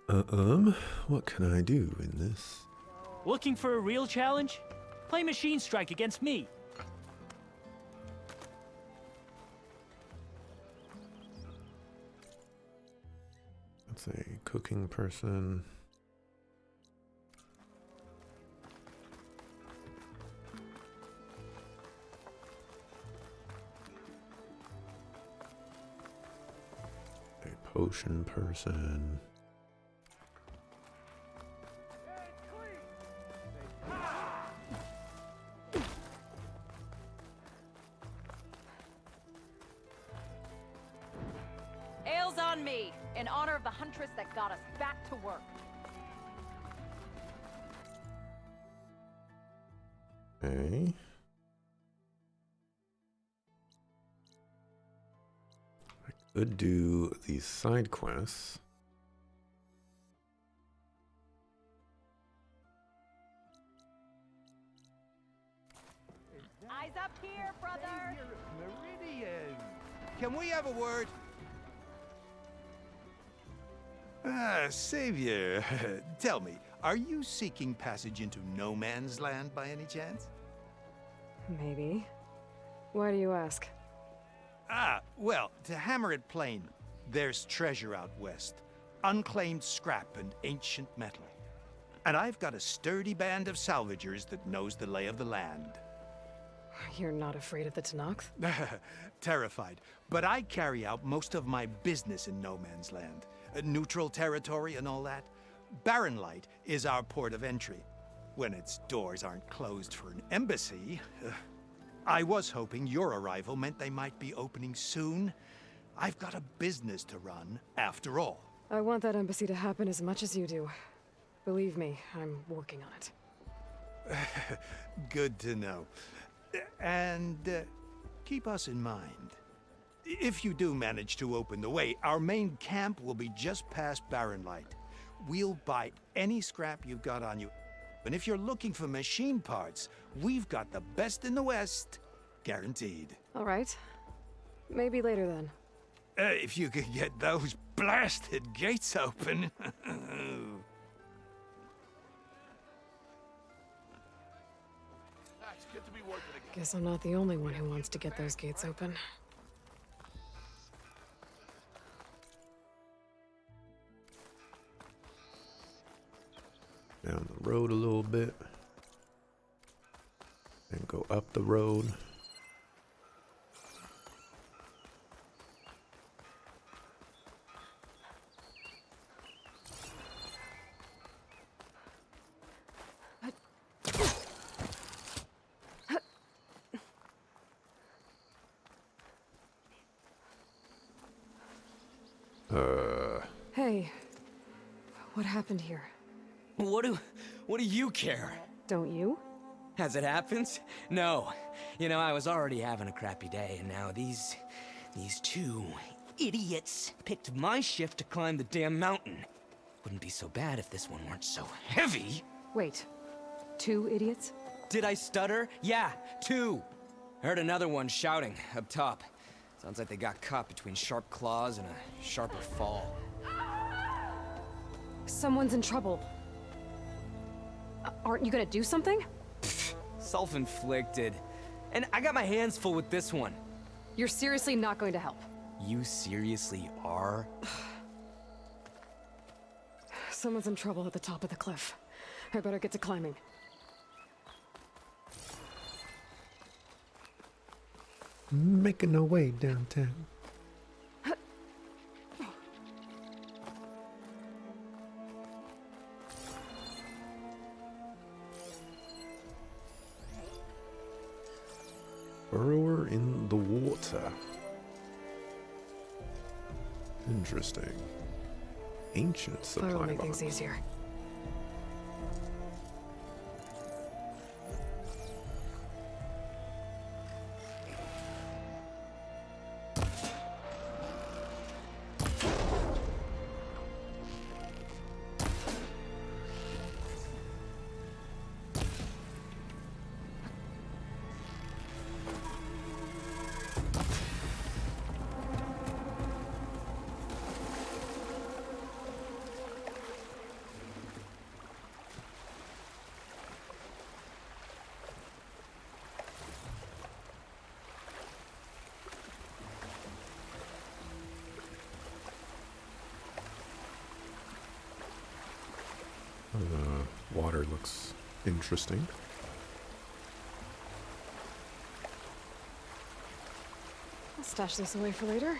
What can I do in this? Looking for a real challenge? Play Machine Strike against me. That's a cooking person. A potion person. Ale's on me, in honor of the huntress that got us back to work. Okay. I could do these side quests. Eyes up here, brother! Meridian! Can we have a word? Ah, Savior, tell me, are you seeking passage into no man's land by any chance? Maybe. Why do you ask? Ah, well, to hammer it plain, there's treasure out west. Unclaimed scrap and ancient metal. And I've got a sturdy band of salvagers that knows the lay of the land. You're not afraid of the Tenakth? Terrified. But I carry out most of my business in no man's land. Neutral territory and all that. Barren Light is our port of entry. When its doors aren't closed for an embassy. I was hoping your arrival meant they might be opening soon. I've got a business to run, after all. I want that embassy to happen as much as you do. Believe me, I'm working on it. Good to know. And keep us in mind. If you do manage to open the way, our main camp will be just past Barren Light. We'll buy any scrap you've got on you. And if you're looking for machine parts, we've got the best in the West. Guaranteed. All right. Maybe later then. If you could get those blasted gates open. Guess I'm not the only one who wants to get those gates open. Down the road a little bit. And go up the road. Hey, what happened here? What do you care? Don't you? As it happens? No. You know, I was already having a crappy day, and now these two idiots picked my shift to climb the damn mountain. Wouldn't be so bad if this one weren't so heavy. Wait, 2 idiots? Did I stutter? Yeah, 2. Heard another one shouting up top. Sounds like they got caught between sharp claws and a sharper fall. Someone's in trouble. Aren't you gonna do something? Self-inflicted. And I got my hands full with this one. You're seriously not going to help. You seriously are? Someone's in trouble at the top of the cliff. I better get to climbing. Making our way downtown. Burrower in the water. Interesting. Ancient supply Fire will make box. things easier. water looks interesting. I'll stash this away for later.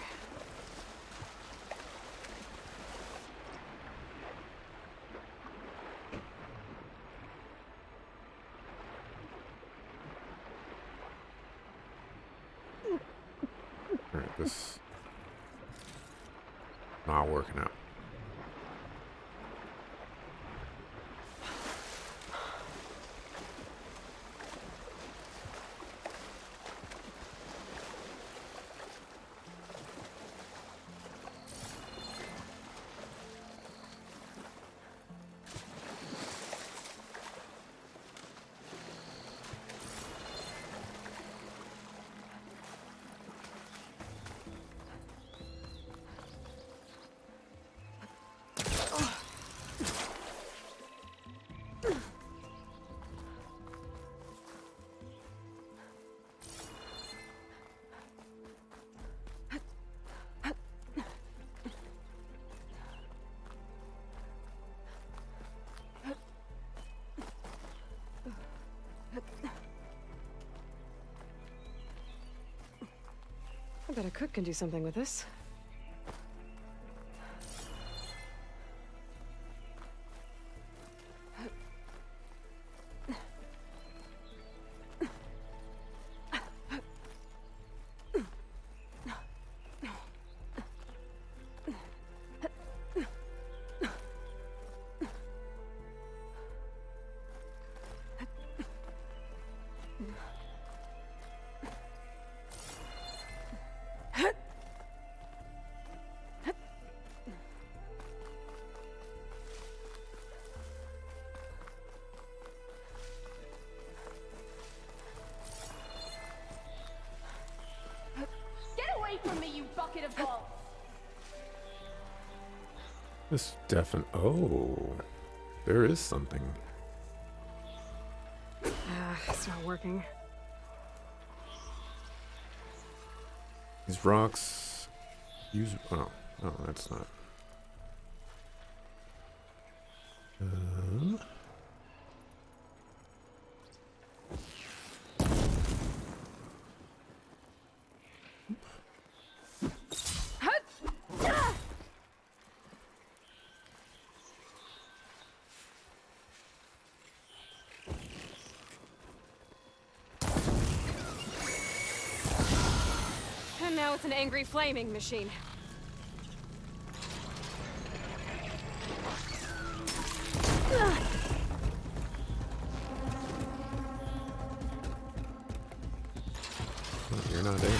Alright, this not working out. I bet a cook can do something with this. From me, you bucket of balls! This oh, there is something. It's not working. These rocks use, oh, that's not. And now it's an angry flaming machine. Oh, you're not there.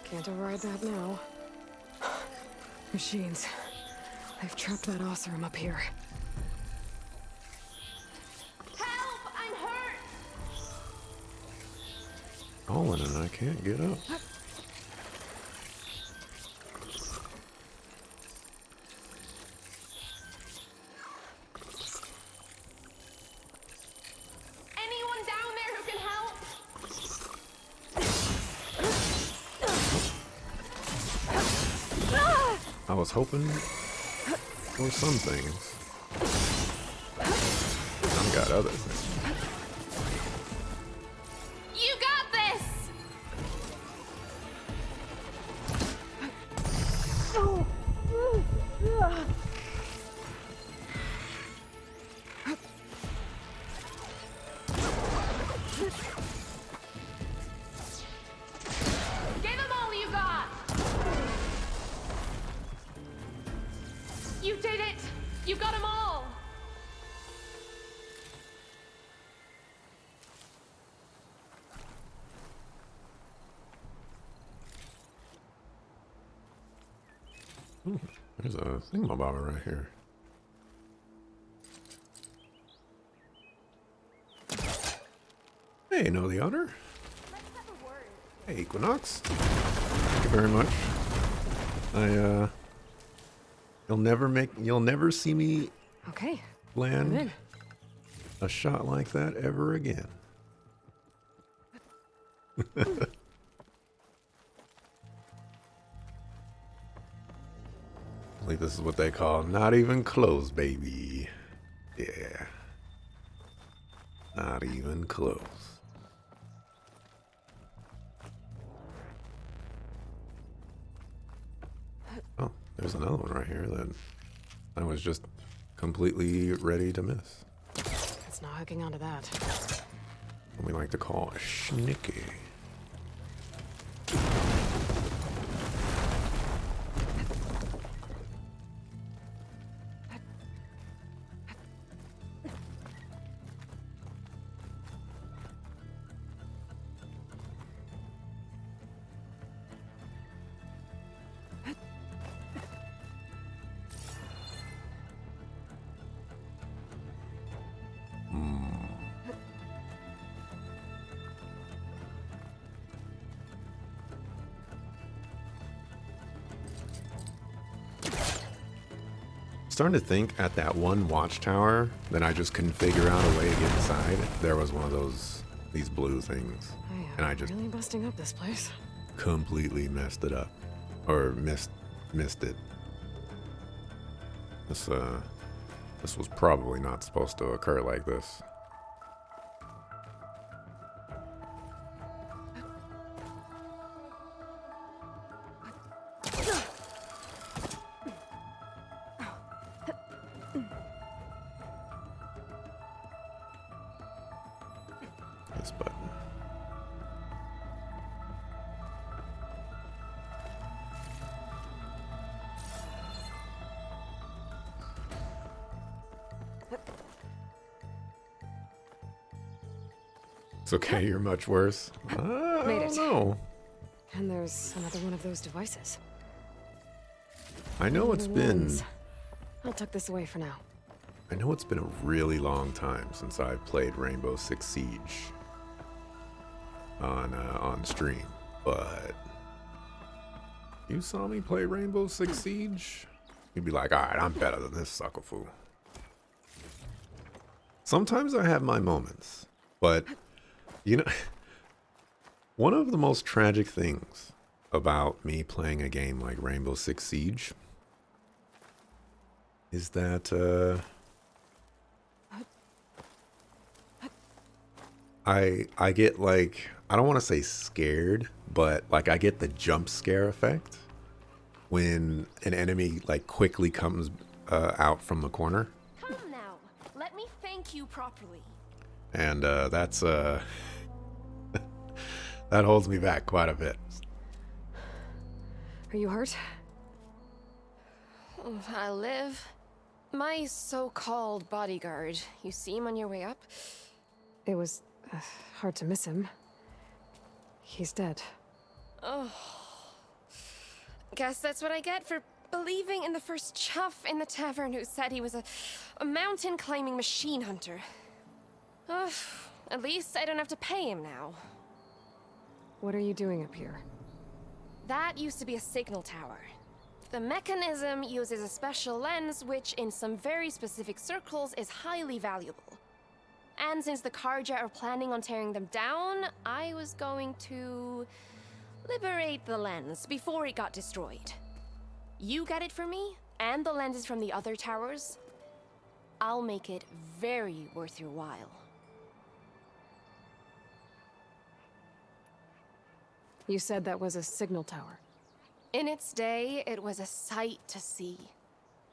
Can't override that now. Machines. They've trapped that Oseram up here. Help! I'm hurt! Colin and I can't get up. Anyone down there who can help? I was hoping for some things. I've got other things. You got this! Give them all you got! You did it! You got them all! Ooh, there's a thingamabobber right here. Hey, know the honor. Hey, Equinox. Thank you very much. You'll never see me Okay. I'm land in. a shot like that ever again. I believe this is what they call not even close, baby. Yeah. Not even close. Oh, there's another one right here that I was just completely ready to miss. It's not hooking onto that. What we like to call a schnicky. Starting to think at that one watchtower that I just couldn't figure out a way to get inside, there was one of these blue things. And I just really busting up this place. completely messed it up. Or missed it. This was probably not supposed to occur like this. This button. It's okay, you're much worse. I Made don't it. know. And there's another one of those devices. I know it's been... Lens. I'll tuck this away for now. I know it's been a really long time since I've played Rainbow Six Siege on stream, but you saw me play Rainbow Six Siege, you'd be like, all right, I'm better than this sucker fool. Sometimes I have my moments, but you know, one of the most tragic things about me playing a game like Rainbow Six Siege is that I get like, I don't want to say scared, but like I get the jump scare effect when an enemy like quickly comes out from the corner. Come now, let me thank you properly. And that's that holds me back quite a bit. Are you hurt? I live. My so-called bodyguard, you see him on your way up? It was hard to miss him. He's dead. Oh. Guess that's what I get for believing in the first chuff in the tavern who said he was a mountain-climbing machine hunter. At least I don't have to pay him now. What are you doing up here? That used to be a signal tower. The mechanism uses a special lens which, in some very specific circles, is highly valuable. And since the Carja are planning on tearing them down, I was going to liberate the lens before it got destroyed. You get it for me, and the lenses from the other towers. I'll make it very worth your while. You said that was a signal tower. In its day, it was a sight to see.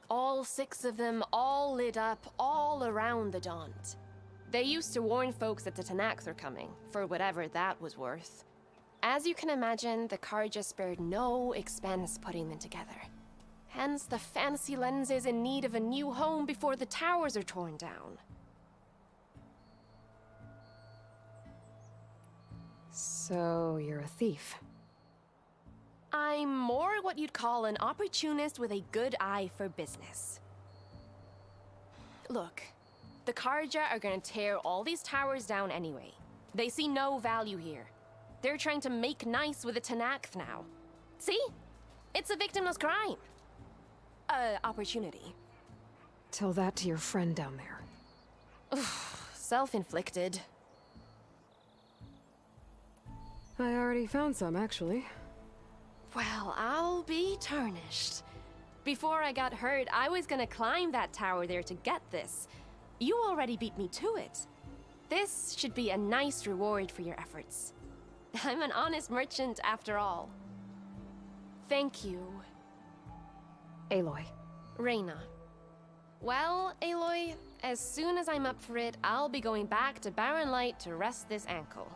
All 6 of them, all lit up, all around the Daunt. They used to warn folks that the Tanax were coming, for whatever that was worth. As you can imagine, the Carja spared no expense putting them together. Hence the fancy lenses in need of a new home before the towers are torn down. So you're a thief. I'm more what you'd call an opportunist with a good eye for business. Look, the Karja are gonna tear all these towers down anyway. They see no value here. They're trying to make nice with the Tenakth now. See? It's a victimless crime. Opportunity. Tell that to your friend down there. Self-inflicted. I already found some, actually. Well, I'll be tarnished. Before I got hurt, I was gonna climb that tower there to get this. You already beat me to it. This should be a nice reward for your efforts. I'm an honest merchant after all. Thank you. Aloy. Reyna. Well, Aloy, as soon as I'm up for it, I'll be going back to Barren Light to rest this ankle.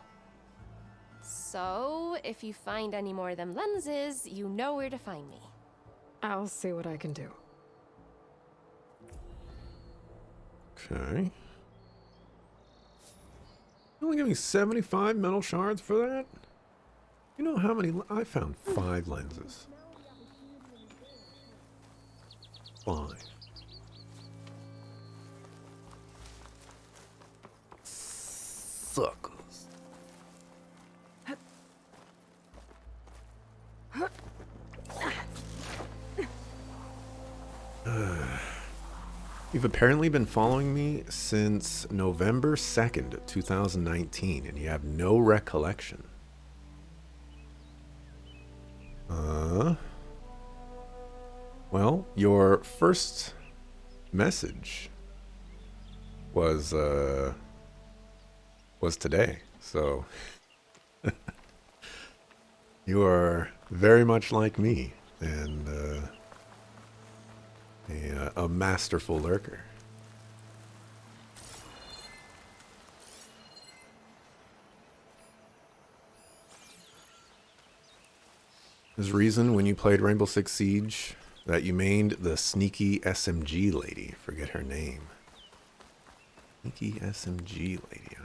So, if you find any more of them lenses, you know where to find me. I'll see what I can do. Okay. You only give me 75 metal shards for that? You know how many? I found 5 lenses. 5. Suckers. You've apparently been following me since November 2nd, 2019, and you have no recollection. Well, your first message was today, so you are very much like me, and a masterful lurker. There's reason when you played Rainbow Six Siege that you mained the sneaky SMG lady. Forget her name. Sneaky SMG lady.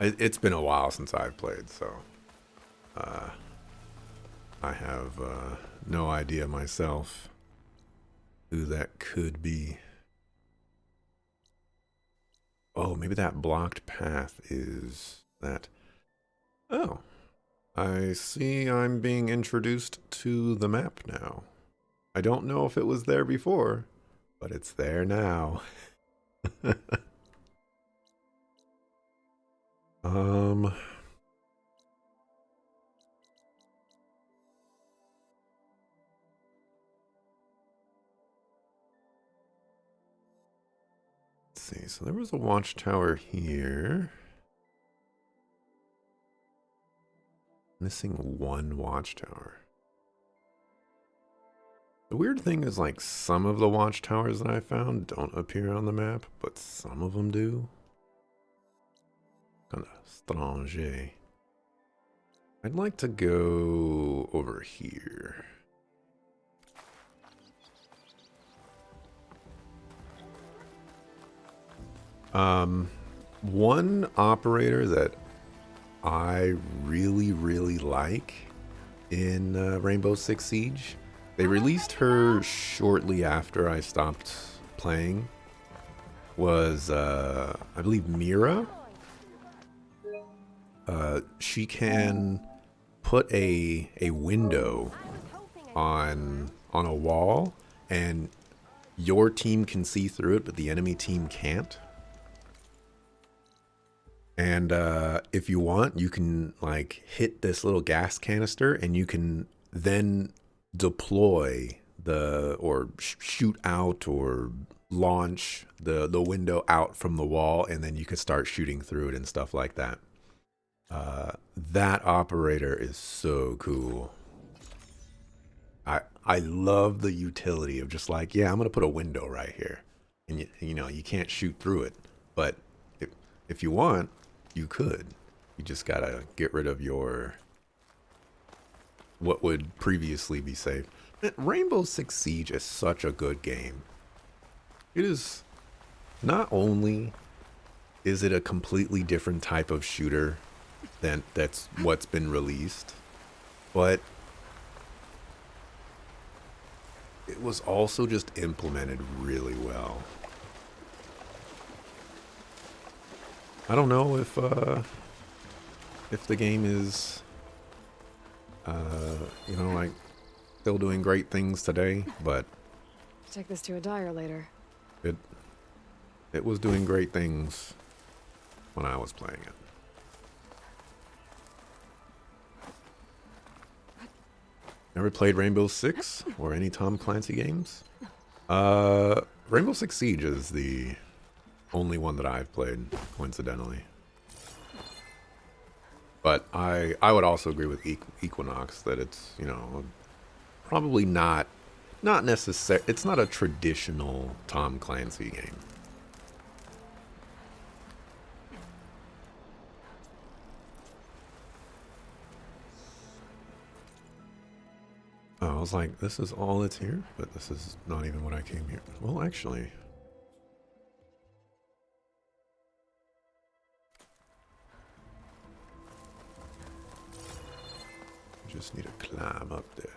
It's been a while since I've played, so I have no idea myself who that could be. Oh, maybe that blocked path is that. Oh, I see I'm being introduced to the map now. I don't know if it was there before, but it's there now. Let's see, so there was a watchtower here. Missing 1 watchtower. The weird thing is, like, some of the watchtowers that I found don't appear on the map, but some of them do. Kinda strange. I'd like to go over here. One operator that I really, really like in Rainbow Six Siege, they released her shortly after I stopped playing, was, I believe, Mira. She can put a window on a wall, and your team can see through it, but the enemy team can't. And if you want, you can like hit this little gas canister, and you can then deploy or shoot out or launch the window out from the wall, and then you can start shooting through it and stuff like that. That operator is so cool. I love the utility of just like, yeah, I'm gonna put a window right here, and you know you can't shoot through it, but if you want, you could. You just gotta get rid of what would previously be safe. Rainbow Six Siege is such a good game. It is. Not only is it a completely different type of shooter than that's what's been released, but it was also just implemented really well. I don't know if the game is, you know, like still doing great things today, but Take this to a dyer later. it was doing great things when I was playing it. Never played Rainbow Six or any Tom Clancy games? Rainbow Six Siege is the only one that I've played, coincidentally. But I would also agree with Equinox that it's, you know, probably not necessary. It's not a traditional Tom Clancy game. Oh, I was like, this is all that's here? But this is not even what I came here. Well, actually. Just need to climb up there.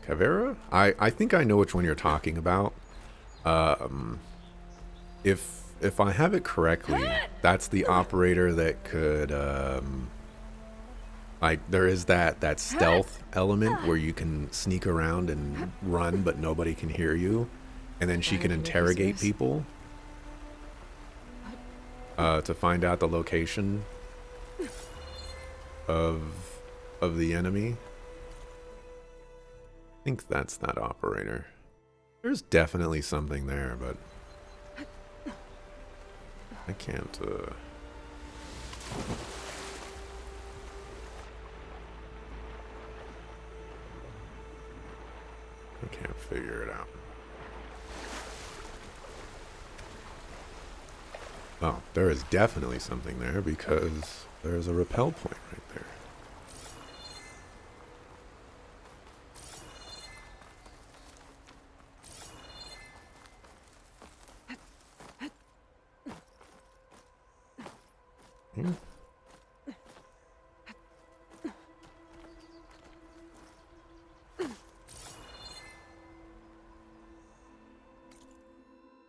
Caveira? I think I know which one you're talking about. If I have it correctly, that's the operator that could like there is that stealth element where you can sneak around and run but nobody can hear you, and then she can interrogate people to find out the location of the enemy. I think that's that operator. There's definitely something there, but I can't figure it out. Oh, there is definitely something there because there's a rappel point right there.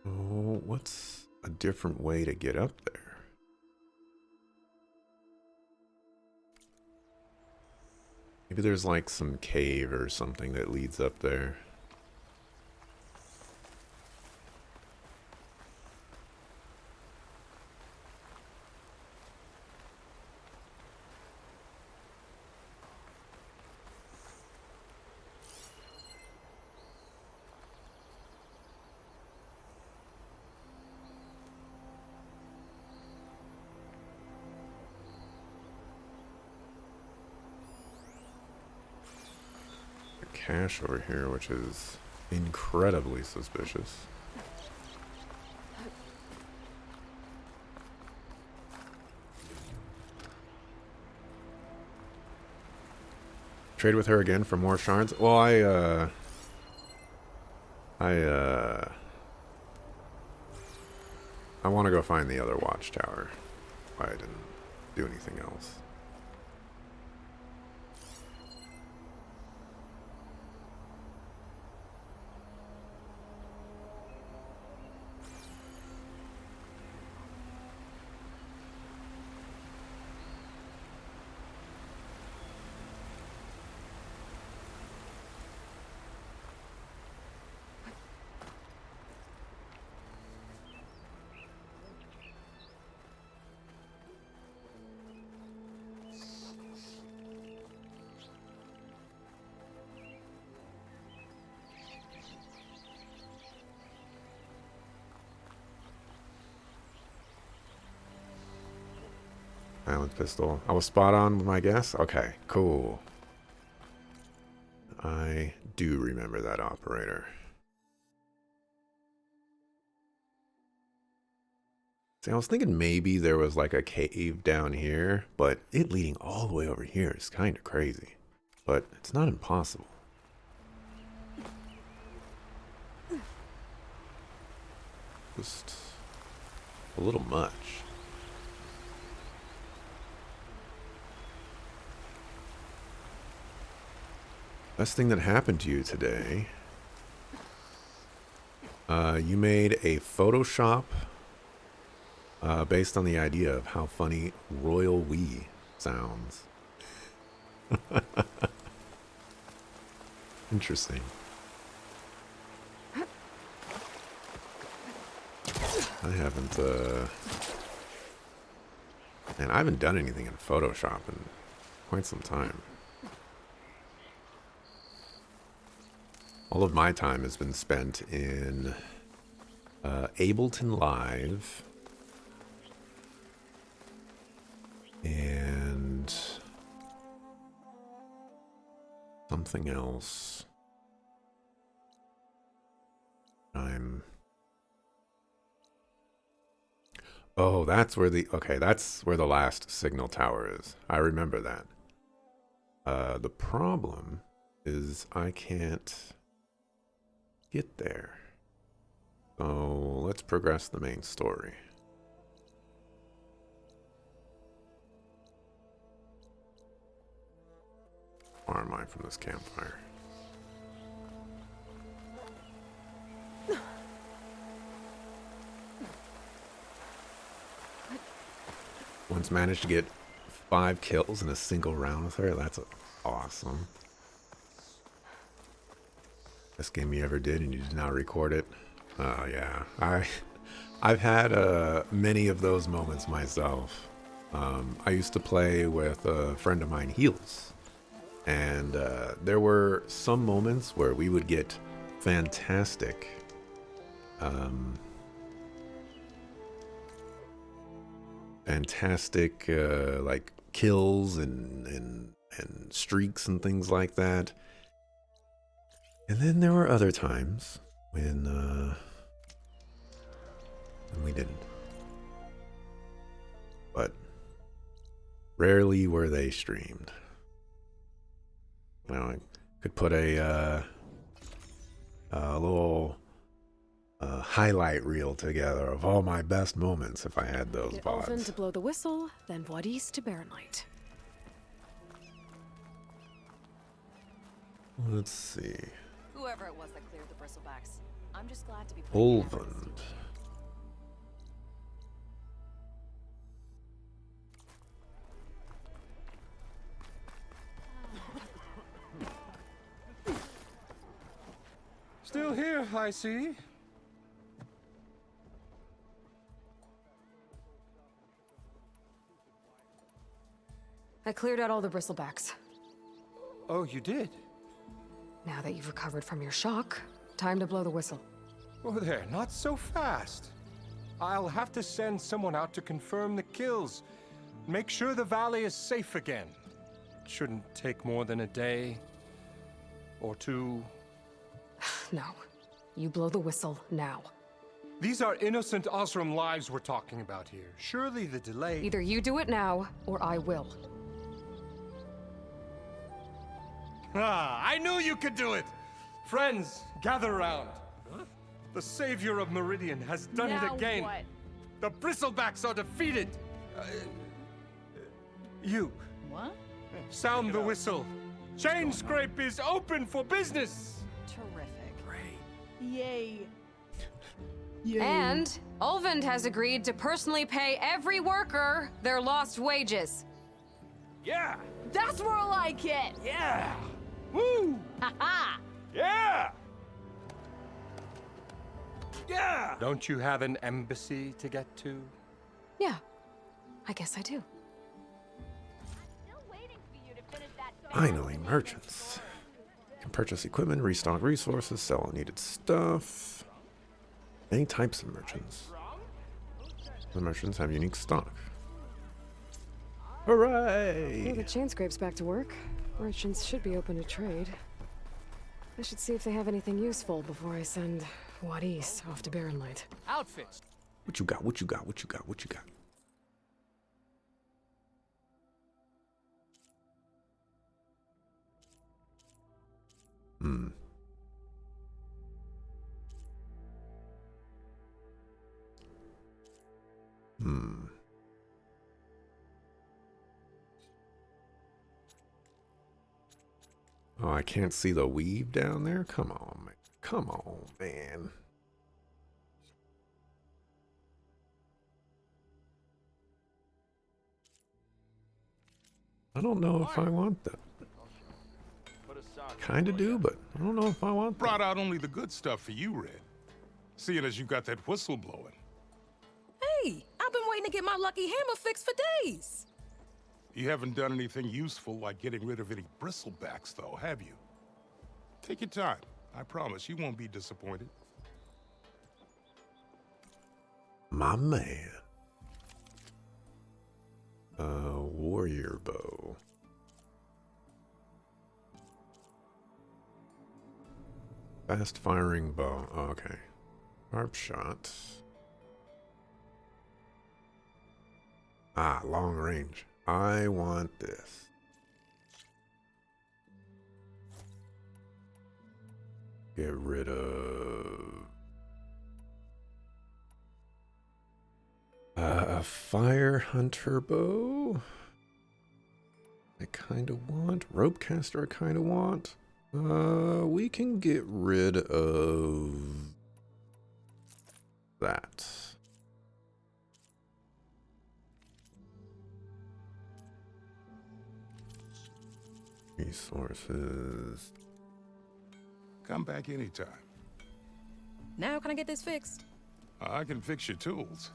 Oh, what's a different way to get up there? Maybe there's like some cave or something that leads up there. Cache over here, which is incredibly suspicious. Trade with her again for more shards? Well, I want to go find the other watchtower. I didn't do anything else. Island pistol. I was spot on with my guess? Okay, cool. I do remember that operator. See, I was thinking maybe there was like a cave down here, but it leading all the way over here is kind of crazy. But it's not impossible. Just a little much. Best thing that happened to you today. You made a Photoshop based on the idea of how funny Royal We sounds. Interesting. I haven't, man, I haven't done anything in Photoshop in quite some time. All of my time has been spent in Ableton Live and something else. Oh, that's where that's where the last signal tower is. I remember that. The problem is I can't get there. So let's progress the main story. How far am I from this campfire? Once managed to get 5 kills in a single round with her. That's awesome. Best game you ever did and you did not record it. Oh yeah, I've had many of those moments myself. I used to play with a friend of mine, Heels, and there were some moments where we would get fantastic like kills and streaks and things like that. And then there were other times when we didn't. But rarely were they streamed. You know, I could put a little highlight reel together of all my best moments if I had those Get VODs. Ulvin to blow the whistle, then Wadis to Baronlight. Let's see. Whoever it was that cleared the bristlebacks. I'm just glad to be playing the efforts. Ulvin. Still here, I see. I cleared out all the bristlebacks. Oh, you did? Now that you've recovered from your shock, time to blow the whistle. Oh, there, not so fast. I'll have to send someone out to confirm the kills. Make sure the valley is safe again. It shouldn't take more than a day or two. No. You blow the whistle now. These are innocent Osram lives we're talking about here. Surely the delay... Either you do it now, or I will. Ah, I knew you could do it! Friends, gather around. Huh? The savior of Meridian has done it Now again. what? The Bristlebacks are defeated. You, What? sound the whistle. Chain Scrape is open for business. Terrific. Yay. And Ulvin has agreed to personally pay every worker their lost wages. Yeah, That's more like it! yeah. Woo! Ha! Yeah! Yeah! Don't you have an embassy to get to? Yeah, I guess I do. Still waiting for you to finish that. Finally, merchants. Can purchase equipment, restock resources, sell unneeded stuff. Many types of merchants. The merchants have unique stock. Well, Hooray! the chain scrape's back to work. Merchants should be open to trade. I should see if they have anything useful before I send Wadis off to Baronlight. Outfits. What you got? What you got? What you got? What you got? Hmm. Hmm. Oh, I can't see the weave down there? Come on, man. Come on, man. I don't know if I want that. Kinda do, but I don't know if I want that. Brought out only the good stuff for you, Red. Seeing as you got that whistle blowing. Hey, I've been waiting to get my lucky hammer fixed for days. You haven't done anything useful like getting rid of any bristlebacks, though, have you? Take your time. I promise you won't be disappointed. My man. Warrior bow. Fast firing bow. Oh, okay. Sharp shot. Ah, long range. I want this. Get rid of a fire hunter bow. I kind of want rope caster. I kind of want. We can get rid of that. Resources. Come back anytime. Now can I get this fixed? I can fix your tools.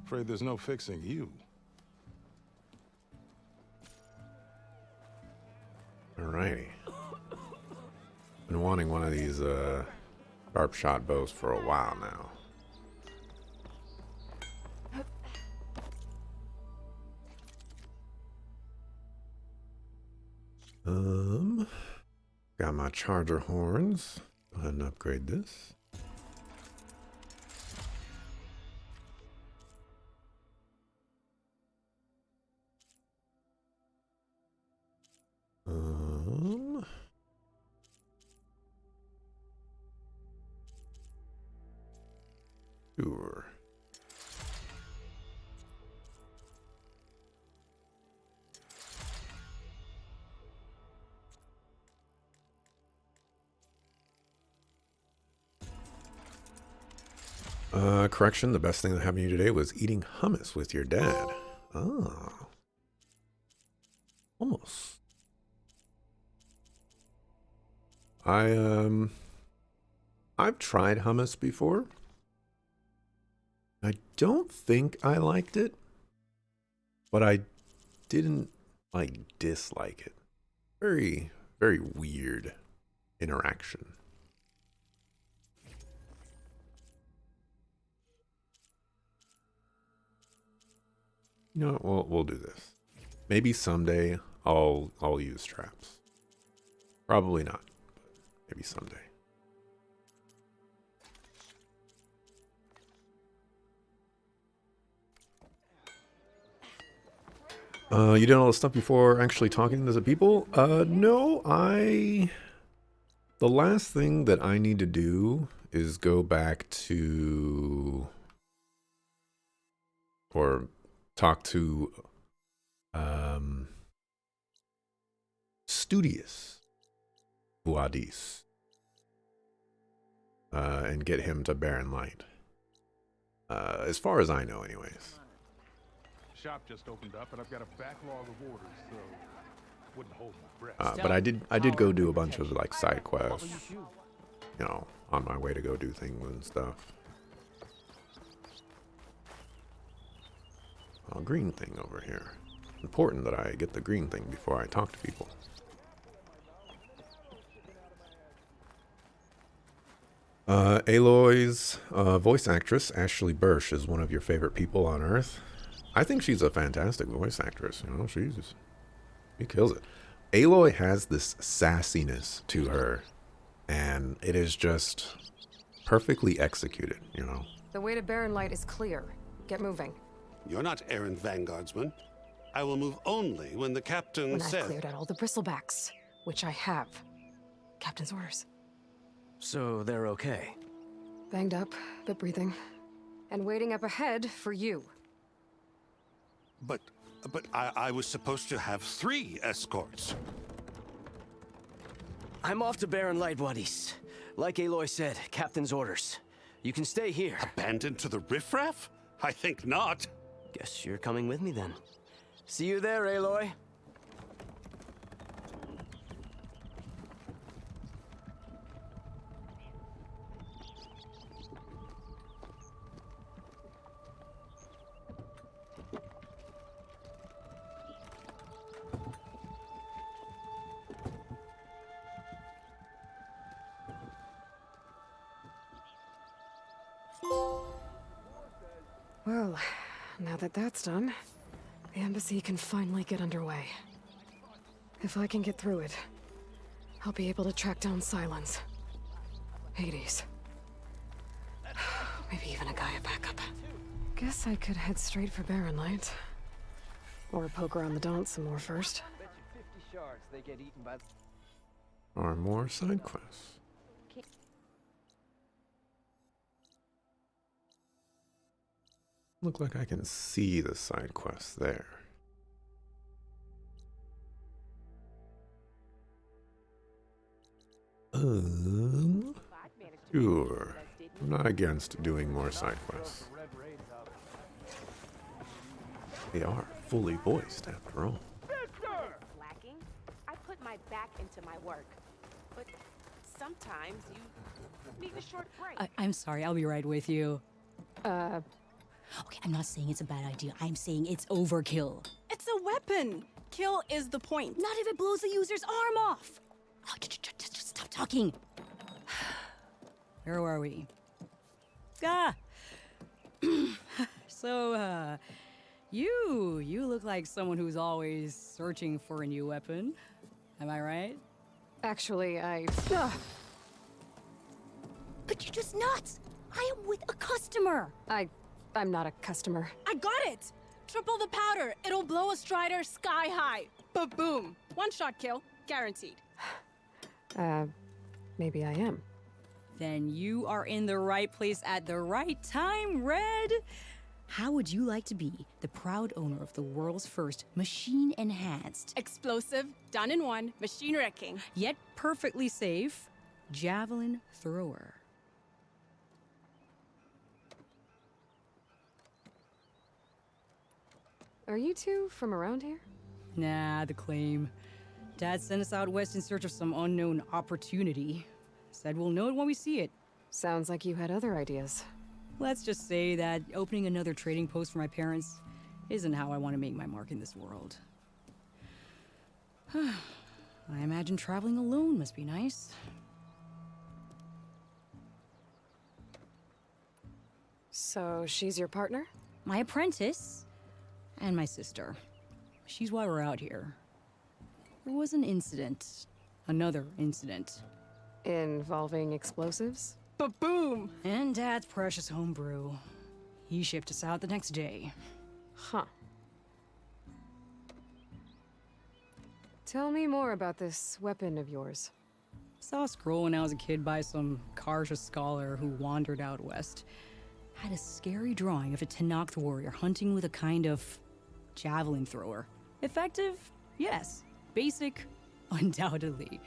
Afraid there's no fixing you. Alrighty. Been wanting one of these sharp shot bows for a while now. Got my charger horns. Go ahead and upgrade this. Sure. Correction, the best thing that happened to you today was eating hummus with your dad. Oh. Almost. I've tried hummus before. I don't think I liked it, but I didn't like dislike it. Very, very weird interaction. You know what, we'll do this. Maybe someday I'll use traps. Probably not, but maybe someday. You did all this stuff before actually talking to the people? No, the last thing that I need to do is go back to, or talk to, Studious Vuadis, and get him to Barren Light. As far as I know, anyways. Shop just opened up and I've got a backlog of orders, so wouldn't hold my breath. But I did go do a bunch of like side quests, you know, on my way to go do things and stuff. Oh, green thing over here. Important that I get the green thing before I talk to people. Aloy's voice actress, Ashley Burch, is one of your favorite people on Earth. I think she's a fantastic voice actress. You know, she kills it. Aloy has this sassiness to her, and it is just perfectly executed, you know. The way to Barren Light is clear. Get moving. You're not errand vanguardsman. I will move only when the captain When says... I've cleared out all the bristlebacks, which I have. Captain's orders. So they're okay? Banged up, but breathing. And waiting up ahead for you. But I was supposed to have 3 escorts. I'm off to Barren Light, buddies. Like Aloy said, Captain's orders. You can stay here. Abandoned to the riffraff? I think not. Guess you're coming with me then. See you there, Aloy. Well, now that that's done, the embassy can finally get underway. If I can get through it, I'll be able to track down Sylens, Hades, maybe even a Gaia backup. Guess I could head straight for Barren Light. Or poke around the Daunt some more first. Or more side quests. Look like I can see the side quests there. Sure. I'm not against doing more side quests. They are fully voiced after all. Lacking? I put my back into my work. But sometimes you need a short break. I'm sorry, I'll be right with you. Okay, I'm not saying it's a bad idea. I'm saying it's overkill. It's a weapon. Kill is the point. Not if it blows the user's arm off. Oh, just stop talking. Where are we? So, you look like someone who's always searching for a new weapon. Am I right? Actually, But you're just nuts. I am with a customer. I'm not a customer. I got it. Triple the powder. It'll blow a Strider sky high. Ba-boom. One shot kill. Guaranteed. Maybe I am. Then you are in the right place at the right time, Red. How would you like to be the proud owner of the world's first machine-enhanced, Explosive, done in one, machine wrecking, yet perfectly safe, javelin thrower? Are you two from around here? Nah, the claim. Dad sent us out west in search of some unknown opportunity. Said we'll know it when we see it. Sounds like you had other ideas. Let's just say that opening another trading post for my parents isn't how I want to make my mark in this world. I imagine traveling alone must be nice. So she's your partner? My apprentice and my sister. She's why we're out here. There was an incident. Another incident. Involving explosives? Ba-boom! And Dad's precious homebrew. He shipped us out the next day. Huh. Tell me more about this weapon of yours. Saw a scroll when I was a kid by some Karja scholar who wandered out west. Had a scary drawing of a Tenakth warrior hunting with a kind of javelin thrower. Effective? Yes. Basic? Undoubtedly.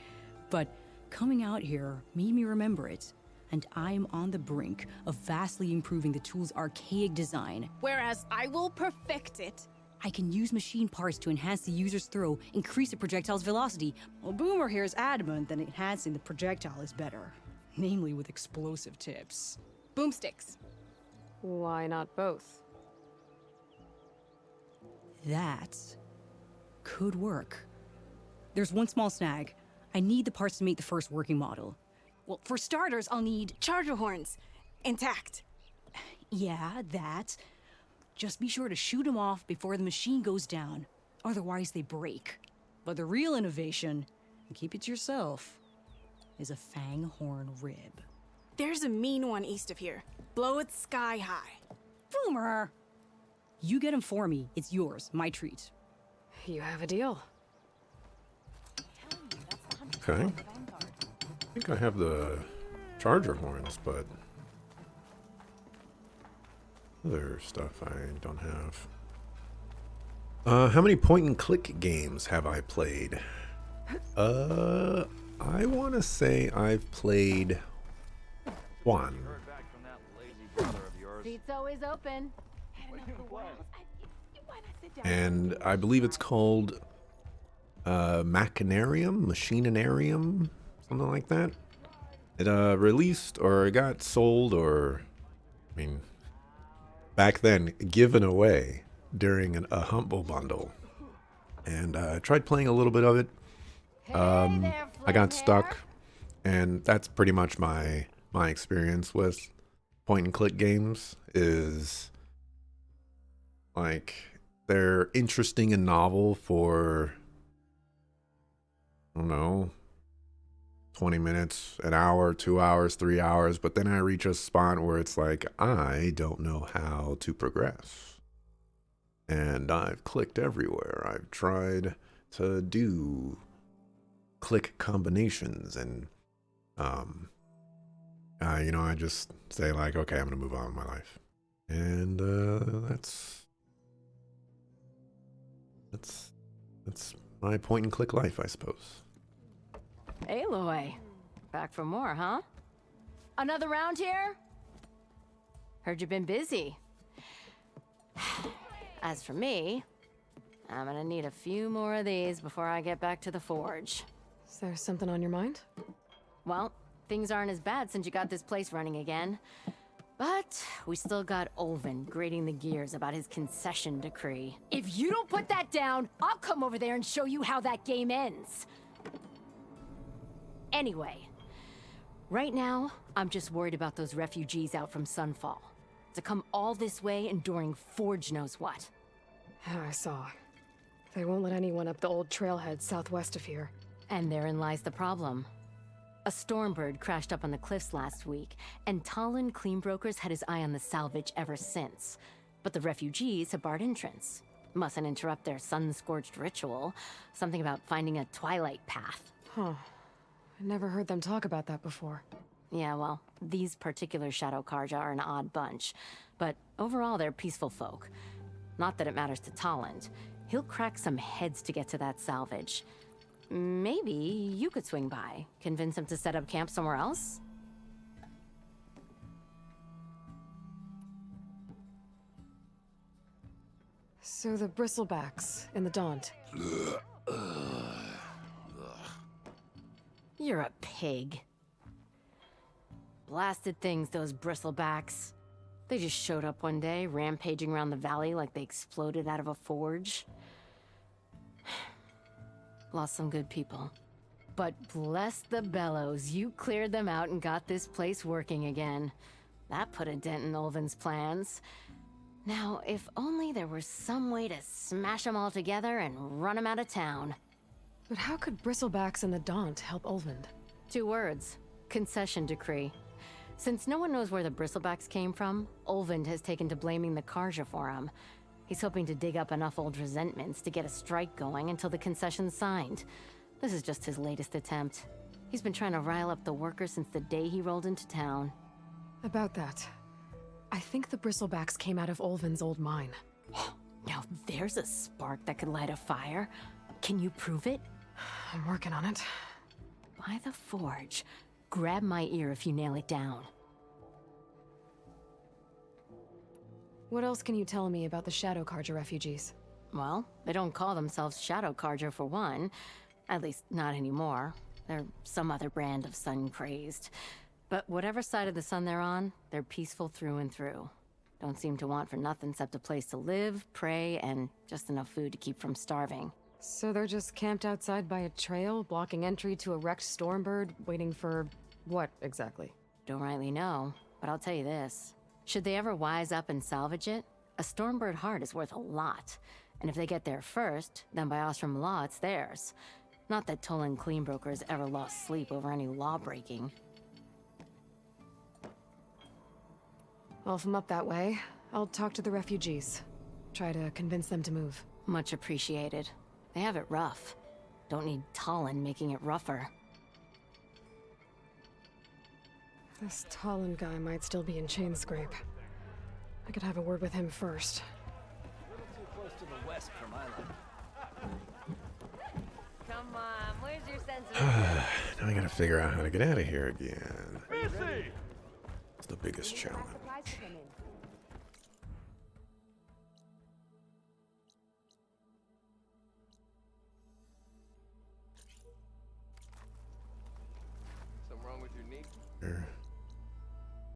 But coming out here made me remember it. And I'm on the brink of vastly improving the tool's archaic design. Whereas I will perfect it. I can use machine parts to enhance the user's throw, increase the projectile's velocity. Well, Boomer here is adamant that enhancing the projectile is better. Namely with explosive tips. Boomsticks. Why not both? That could work. There's one small snag. I need the parts to make the first working model. Well, for starters, I'll need charger horns. Intact. Yeah, that. Just be sure to shoot them off before the machine goes down. Otherwise, they break. But the real innovation, and keep it to yourself, is a fang horn rib. There's a mean one east of here. blow it sky high. Boomer! You get him for me. It's yours. My treat. You have a deal. Okay. I think I have the charger horns, but other stuff I don't have. How many point-and-click games have I played? I want to say I've played one. Seat's always open. And I believe it's called Machinarium, something like that. It released or it got sold or, I mean, back then given away during a Humble Bundle. And I tried playing a little bit of it. I got stuck, and that's pretty much my experience with point and click games. Is like they're interesting and novel for, I don't know, 20 minutes, an hour, 2 hours, 3 hours, but then I reach a spot where it's like I don't know how to progress. And I've clicked everywhere. I've tried to do click combinations and you know, I just say like, okay, I'm gonna move on with my life. And that's my point and click life, I suppose. Aloy, back for more, huh? Another round here? Heard you've been busy. As for me, I'm gonna need a few more of these before I get back to the forge. Is there something on your mind? Well, things aren't as bad since you got this place running again. But we still got Olvin grating the gears about his concession decree. If you don't put that down, I'll come over there and show you how that game ends. Anyway, right now, I'm just worried about those refugees out from Sunfall. To come all this way enduring Forge knows what. Yeah, I saw. They won't let anyone up the old trailhead southwest of here. And therein lies the problem. A Stormbird crashed up on the cliffs last week, and Talon Cleanbrokers had his eye on the salvage ever since. But the refugees have barred entrance. Mustn't interrupt their sun-scorched ritual. Something about finding a twilight path. Huh. I never heard them talk about that before. Yeah, well, these particular Shadow Karja are an odd bunch. But overall, they're peaceful folk. Not that it matters to Talon. He'll crack some heads to get to that salvage. Maybe you could swing by, convince him to set up camp somewhere else? So the bristlebacks in the Daunt. You're a pig. Blasted things, those bristlebacks. They just showed up one day, rampaging around the valley like they exploded out of a forge. Lost some good people. But bless the bellows, you cleared them out and got this place working again. That put a dent in Olvin's plans. Now, if only there were some way to smash them all together and run them out of town. But how could bristlebacks in the Daunt help Olvind? 2 words. Concession decree. Since no one knows where the bristlebacks came from, Olvind has taken to blaming the Karja for them. He's hoping to dig up enough old resentments to get a strike going until the concession's signed. This is just his latest attempt. He's been trying to rile up the workers since the day he rolled into town. About that, I think the bristlebacks came out of Olvin's old mine. Now there's a spark that could light a fire. Can you prove it? I'm working on it. By the forge. Grab my ear if you nail it down. What else can you tell me about the Shadow Karja refugees? Well, they don't call themselves Shadow Karja for one. At least, not anymore. They're some other brand of sun-crazed. But whatever side of the sun they're on, they're peaceful through and through. Don't seem to want for nothing except a place to live, pray, and just enough food to keep from starving. So they're just camped outside by a trail, blocking entry to a wrecked Stormbird, waiting for what, exactly? Don't rightly know, but I'll tell you this. Should they ever wise up and salvage it, a Stormbird heart is worth a lot. And if they get there first, then by Ostrom law, it's theirs. Not that Tolan Cleanbrokers ever lost sleep over any law breaking. Well, if I'm up that way, I'll talk to the refugees. Try to convince them to move. Much appreciated. They have it rough. Don't need Talon making it rougher. This Talon guy might still be in Chainscrape. I could have a word with him first. A little too close to the west for my liking. Come on, where's your sense of... Now I gotta figure out how to get out of here again. It's the biggest challenge. Something wrong with your knee? Sure.